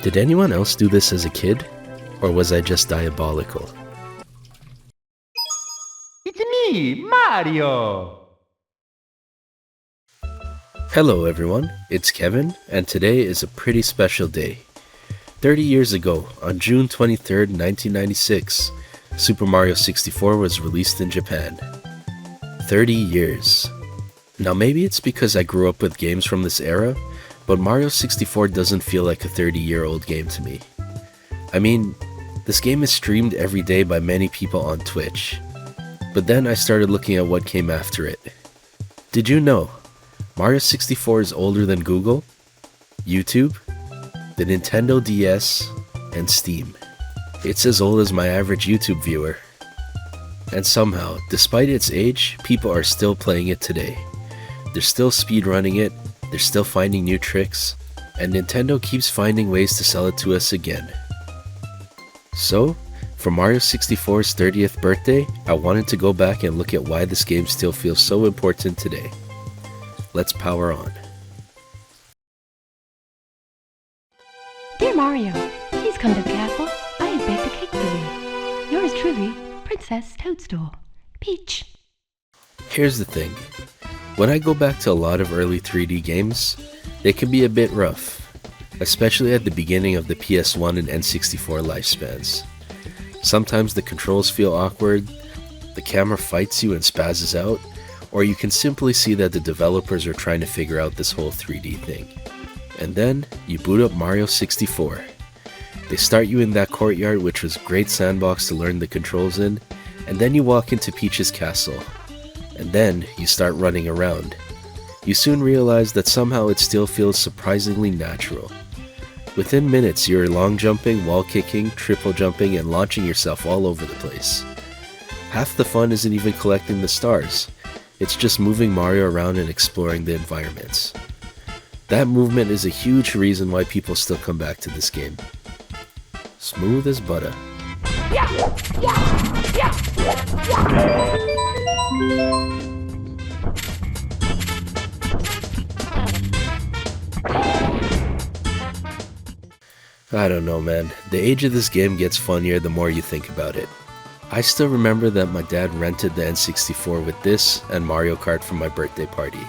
Did anyone else do this as a kid? Or was I just diabolical? It's me, Mario! Hello everyone, it's Kevin, and today is a pretty special day. 30 years ago, on June 23rd, 1996, Super Mario 64 was released in Japan. 30 years. Now maybe it's because I grew up with games from this era, but Mario 64 doesn't feel like a 30-year-old game to me. I mean, this game is streamed every day by many people on Twitch. But then I started looking at what came after it. Did you know Mario 64 is older than Google, YouTube, the Nintendo DS, and Steam? It's as old as my average YouTube viewer. And somehow, despite its age, people are still playing it today. They're still speedrunning it, they're still finding new tricks, and Nintendo keeps finding ways to sell it to us again. So, for Mario 64's 30th birthday, I wanted to go back and look at why this game still feels so important today. Let's power on. Dear Mario, please come to the castle. I have baked a cake for you. Yours truly, Princess Toadstool. Peach. Here's the thing. When I go back to a lot of early 3D games, they can be a bit rough, especially at the beginning of the PS1 and N64 lifespans. Sometimes the controls feel awkward, the camera fights you and spazzes out, or you can simply see that the developers are trying to figure out this whole 3D thing. And then, you boot up Mario 64. They start you in that courtyard, which was a great sandbox to learn the controls in, and then you walk into Peach's castle. And then, you start running around. You soon realize that somehow it still feels surprisingly natural. Within minutes, you're long jumping, wall kicking, triple jumping, and launching yourself all over the place. Half the fun isn't even collecting the stars. It's just moving Mario around and exploring the environments. That movement is a huge reason why people still come back to this game. Smooth as butter. I don't know, man. The age of this game gets funnier the more you think about it. I still remember that my dad rented the N64 with this and Mario Kart for my birthday party.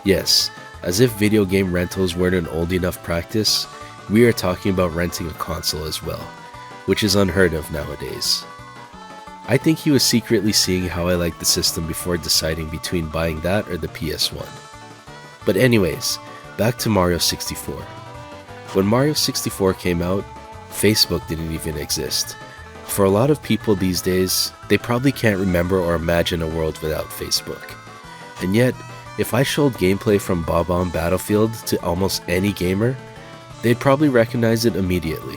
Yes, as if video game rentals weren't an old enough practice, we are talking about renting a console as well, which is unheard of nowadays. I think he was secretly seeing how I liked the system before deciding between buying that or the PS1. But anyways, back to Mario 64. When Mario 64 came out, Facebook didn't even exist. For a lot of people these days, they probably can't remember or imagine a world without Facebook. And yet, if I showed gameplay from Bob-omb Battlefield to almost any gamer, they'd probably recognize it immediately.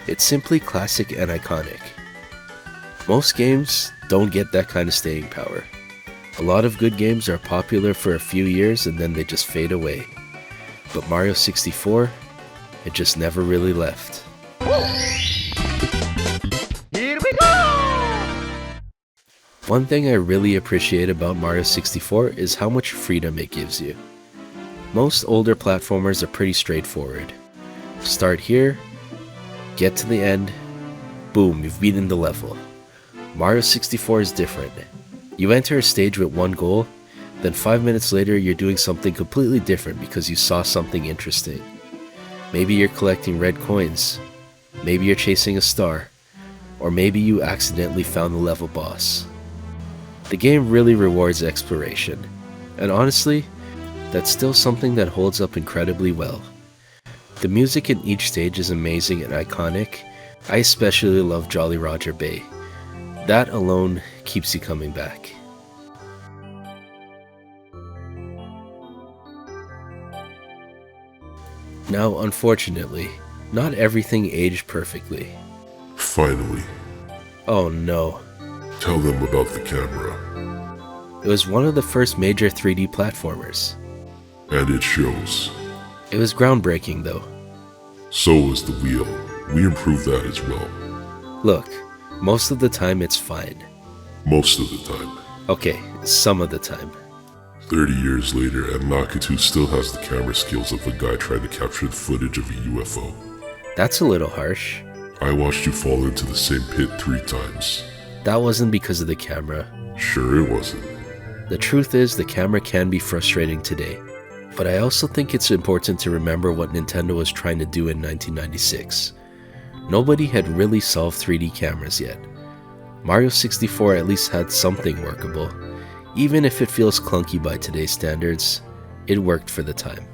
It's simply classic and iconic. Most games don't get that kind of staying power. A lot of good games are popular for a few years and then they just fade away. But Mario 64, it just never really left. Here we go! One thing I really appreciate about Mario 64 is how much freedom it gives you. Most older platformers are pretty straightforward. Start here, get to the end, boom, you've beaten the level. Mario 64 is different. You enter a stage with one goal, then 5 minutes later you're doing something completely different because you saw something interesting. Maybe you're collecting red coins, maybe you're chasing a star, or maybe you accidentally found the level boss. The game really rewards exploration, and honestly, that's still something that holds up incredibly well. The music in each stage is amazing and iconic. I especially love Jolly Roger Bay. That alone keeps you coming back. Now, unfortunately, not everything aged perfectly. Finally. Oh no. Tell them about the camera. It was one of the first major 3D platformers. And it shows. It was groundbreaking though. So is the wheel. We improved that as well. Look, most of the time it's fine. Most of the time. Okay, some of the time. 30 years later, and Lakitu still has the camera skills of a guy trying to capture the footage of a UFO. That's a little harsh. I watched you fall into the same pit 3 times. That wasn't because of the camera. Sure it wasn't. The truth is, the camera can be frustrating today. But I also think it's important to remember what Nintendo was trying to do in 1996. Nobody had really solved 3D cameras yet. Mario 64 at least had something workable. Even if it feels clunky by today's standards, it worked for the time.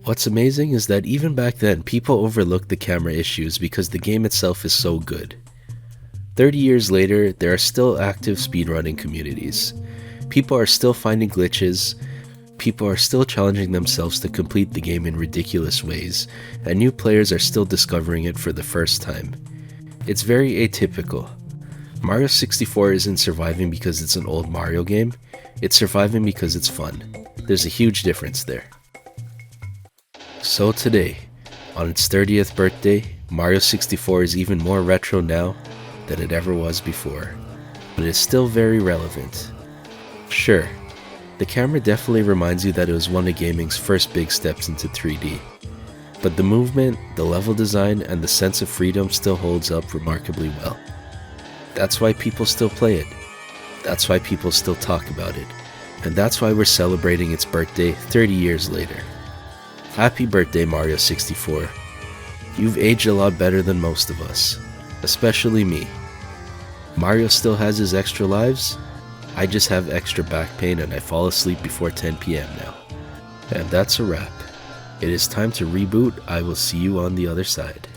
What's amazing is that even back then, people overlooked the camera issues because the game itself is so good. 30 years later, there are still active speedrunning communities. People are still finding glitches, people are still challenging themselves to complete the game in ridiculous ways, and new players are still discovering it for the first time. It's very atypical. Mario 64 isn't surviving because it's an old Mario game, it's surviving because it's fun. There's a huge difference there. So today, on its 30th birthday, Mario 64 is even more retro now than it ever was before, but it's still very relevant. Sure, the camera definitely reminds you that it was one of gaming's first big steps into 3D, but the movement, the level design, and the sense of freedom still holds up remarkably well. That's why people still play it, that's why people still talk about it, and that's why we're celebrating its birthday 30 years later. Happy birthday, Mario 64. You've aged a lot better than most of us, especially me. Mario still has his extra lives, I just have extra back pain and I fall asleep before 10 PM now. And that's a wrap. It is time to reboot. I will see you on the other side.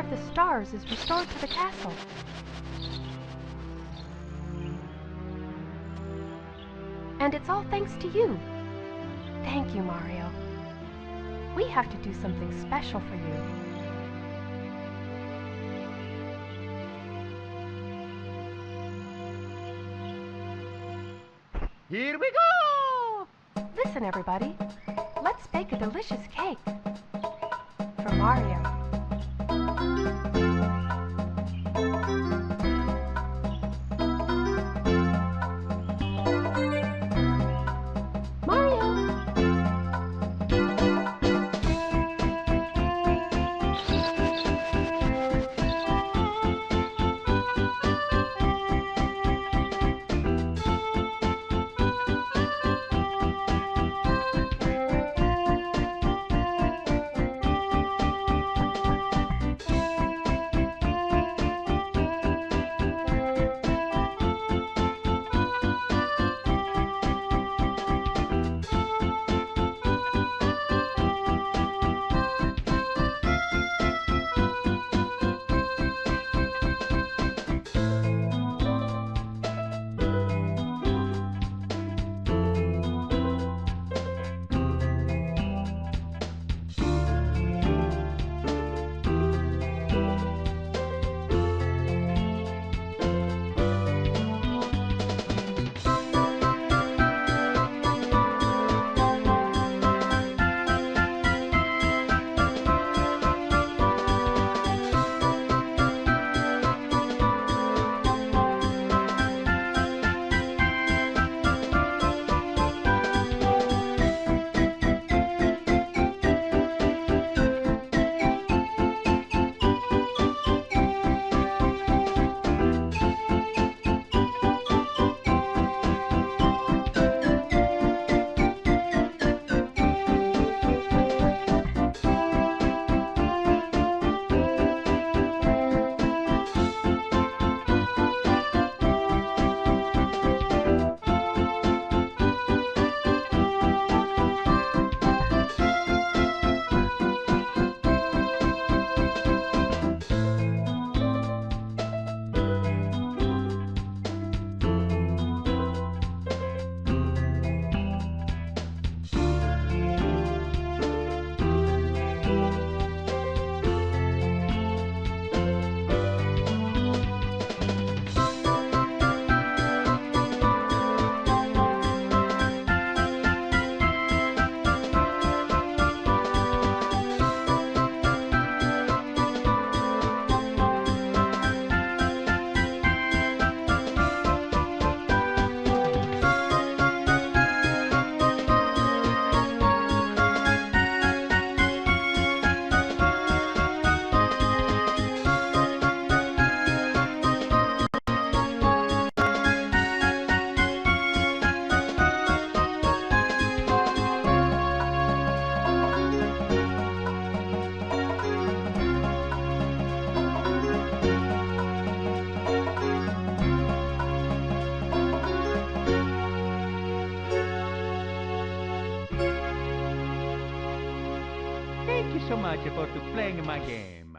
The stars is restored to the castle. And it's all thanks to you. Thank you, Mario. We have to do something special for you. Here we go! Listen, everybody. Let's bake a delicious cake for Mario. my game.